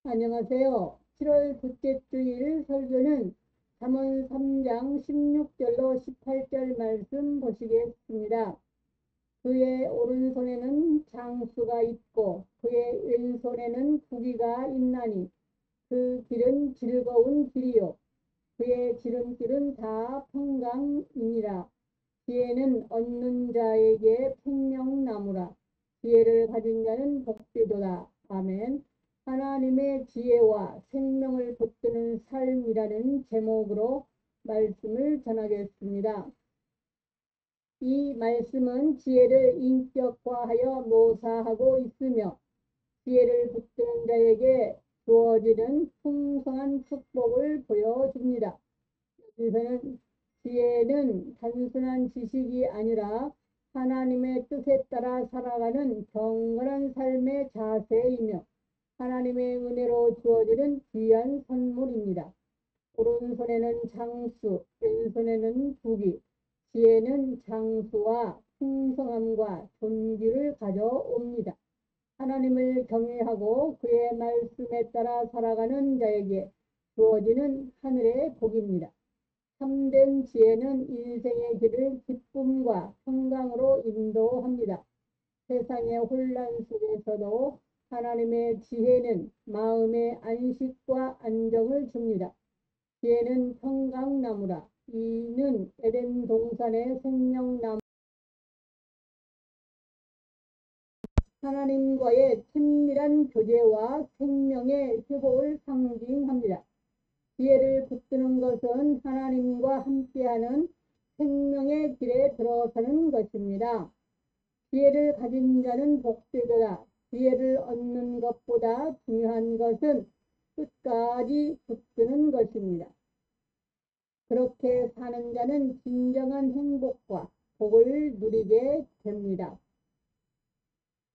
안녕하세요. 7월 둘째 주일 설교는 잠언 3장 16절로 18절 말씀 보시겠습니다. 그의 오른손에는 장수가 있고 그의 왼손에는 부귀가 있나니 그 길은 즐거운 길이요 그의 지름길은 다 평강이니라. 지혜는 얻는 자에게 생명나무라. 지혜를 가진 자는 복되도다. 아멘. 하나님의 지혜와 생명을 붙드는 삶이라는 제목으로 말씀을 전하겠습니다. 이 말씀은 지혜를 인격화하여 묘사하고 있으며 지혜를 붙드는 자에게 주어지는 풍성한 축복을 보여줍니다. 여기서는 지혜는 단순한 지식이 아니라 하나님의 뜻에 따라 살아가는 경건한 삶의 자세이며 하나님의 은혜로 주어지는 귀한 선물입니다. 오른손에는 장수, 왼손에는 부귀. 지혜는 장수와 풍성함과 존귀를 가져옵니다. 하나님을 경외하고 그의 말씀에 따라 살아가는 자에게 주어지는 하늘의 복입니다. 참된 지혜는 인생의 길을 기쁨과 평강으로 인도합니다. 세상의 혼란 속에서도 하나님의 지혜는 마음의 안식과 안정을 줍니다. 지혜는 평강나무라. 이는 에덴 동산의 생명나무, 하나님과의 친밀한 교제와 생명의 회복을 상징합니다. 지혜를 붙드는 것은 하나님과 함께하는 생명의 길에 들어서는 것입니다. 지혜를 가진 자는 복되도다. 지혜를 얻는 것보다 중요한 것은 끝까지 붙드는 것입니다. 그렇게 사는 자는 진정한 행복과 복을 누리게 됩니다.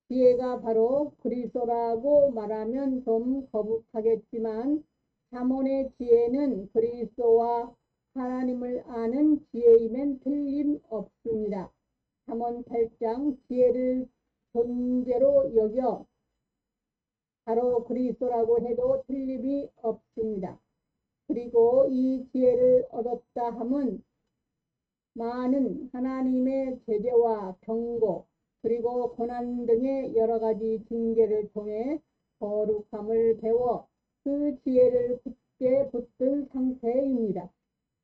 지혜가 바로 그리스도라고 말하면 좀 거북하겠지만 잠언의 지혜는 그리스도와 하나님을 아는 지혜이면 틀림없습니다. 잠언 8장 지혜를 존재로 여겨 바로 그리스도라고 해도 틀림이 없습니다. 그리고 이 지혜를 얻었다 함은 많은 하나님의 제재와 경고 그리고 고난 등의 여러 가지 징계를 통해 거룩함을 배워 그 지혜를 굳게 붙든 상태입니다.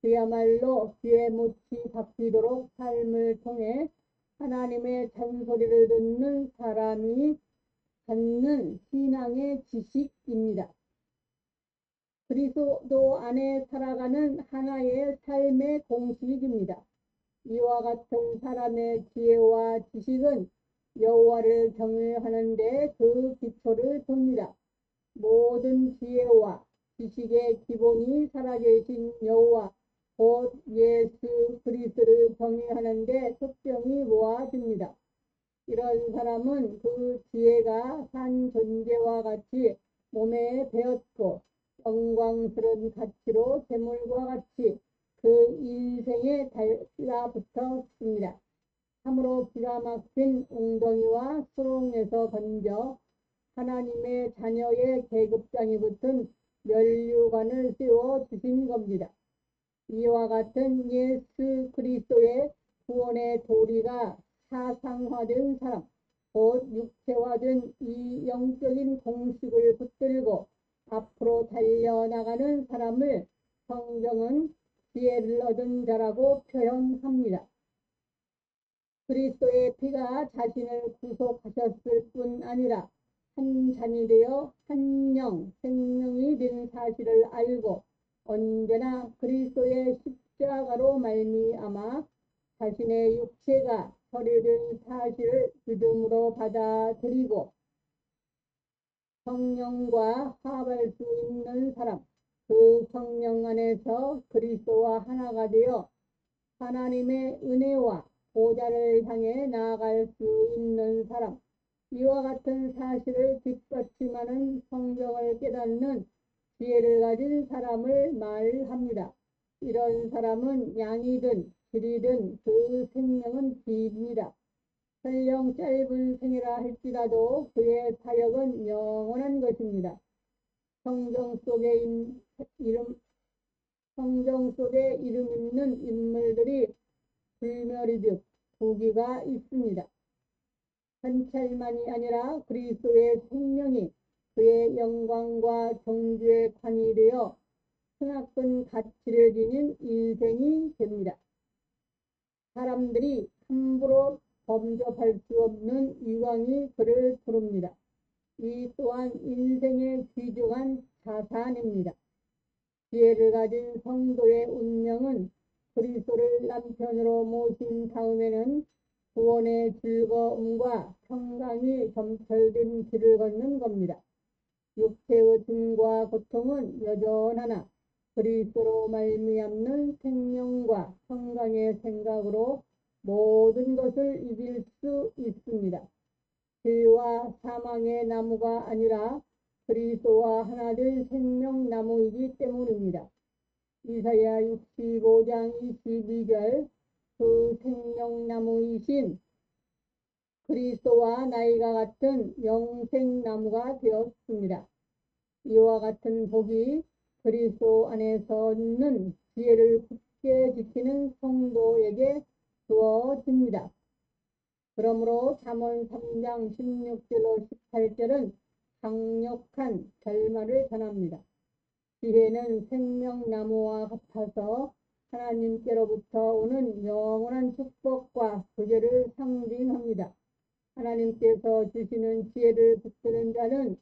그야말로 귀에 못이 박히도록 삶을 통해 하나님의 잔소리를 듣는 사람이 갖는 신앙의 지식입니다. 그리스도 안에 살아가는 하나의 삶의 공식입니다. 이와 같은 사람의 지혜와 지식은 여호와를 경외하는데 그 기초를 둡니다. 모든 지혜와 지식의 기본이 살아계신 여호와 곧 예수 그리스도를 경외하는데 특정이 모아집니다. 이런 사람은 그 지혜가 산 존재와 같이 몸에 배었고 영광스러운 가치로 재물과 같이 그 인생에 달라붙었습니다. 참으로 기가 막힌 웅덩이와 수렁에서 건져 하나님의 자녀의 계급장이 붙은 면류관을 세워 주신 겁니다. 이와 같은 예수 그리스도의 구원의 도리가 사상화된 사람, 곧 육체화된 이 영적인 공식을 붙들고 앞으로 달려나가는 사람을 성경은 지혜를 얻은 자라고 표현합니다. 그리스도의 피가 자신을 구속하셨을 뿐 아니라 한 잔이 되어 한 영 생명이 된 사실을 알고 언제나 그리스도의 십자가로 말미암아 자신의 육체가 처리된 사실을 믿음으로 받아들이고 성령과 화합할 수 있는 사람, 그 성령 안에서 그리스도와 하나가 되어 하나님의 은혜와 보좌를 향해 나아갈 수 있는 사람, 이와 같은 사실을 뒷받침하는 성경을 깨닫는 지혜를 가진 사람을 말합니다. 이런 사람은 양이든 질이든 그 생명은 깁니다. 설령 짧은 생이라 할지라도 그의 사역은 영원한 것입니다. 성경 속에 이름 성경 속에 이름 있는 인물들이 불멸이듯 부귀가 있습니다. 현찰만이 아니라 그리스도의 생명이 그의 영광과 정주의 관이 되어 크나큰 가치를 지닌 인생이 됩니다. 사람들이 함부로 범접할 수 없는 유광이 그를 부릅니다. 이 또한 인생의 귀중한 자산입니다. 지혜를 가진 성도의 운명은 그리스도를 남편으로 모신 다음에는 구원의 즐거움과 평강이 점철된 길을 걷는 겁니다. 육체의 증과 고통은 여전하나 그리스도로 말미암는 생명과 평강의 생각으로 모든 것을 이길 수 있습니다. 죄와 사망의 나무가 아니라 그리스도와 하나 된 생명나무이기 때문입니다. 이사야 65장 22절 그 생명나무이신 그리스도와 나이가 같은 영생나무가 되었습니다. 이와 같은 복이 그리스도 안에서는 지혜를 굳게 지키는 성도에게 주어집니다. 그러므로 잠언 3장 16절로 18절은 강력한 결말을 전합니다. 지혜는 생명나무와 같아서 하나님께로부터 오는 영원한 축복과 구제를 상징합니다. 하나님께서 주시는 지혜를 붙드는 자는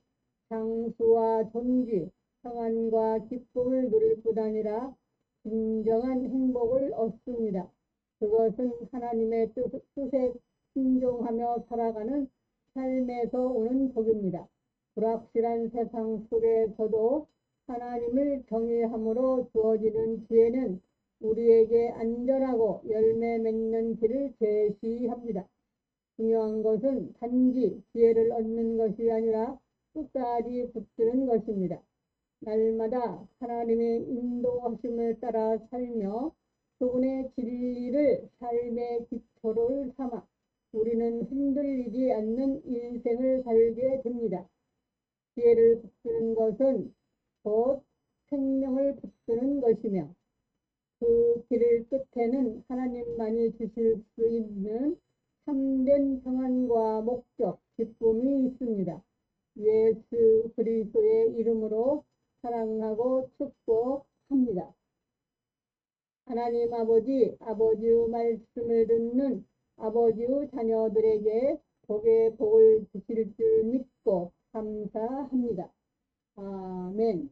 장수와 존귀, 평안과 기쁨을 누릴 뿐 아니라 진정한 행복을 얻습니다. 그것은 하나님의 뜻에 순종하며 살아가는 삶에서 오는 복입니다. 불확실한 세상 속에서도 하나님을 경외함으로 주어지는 지혜는 우리에게 안전하고 열매 맺는 길을 제시합니다. 중요한 것은 단지 지혜를 얻는 것이 아니라 끝까지 붙드는 것입니다. 날마다 하나님의 인도하심을 따라 살며 그분의 진리를 삶의 기초를 삼아 우리는 흔들리지 않는 인생을 살게 됩니다. 지혜를 붙드는 것은 곧 생명을 붙드는 것이며 그 길을 끝에는 하나님만이 주실 수 있는 참된 평안과 목적, 기쁨이 있습니다. 예수 그리스도의 이름으로 사랑하고 축복합니다. 하나님 아버지의 말씀을 듣는 아버지의 자녀들에게 복의 복을 주실 줄 믿고 감사합니다. 아멘.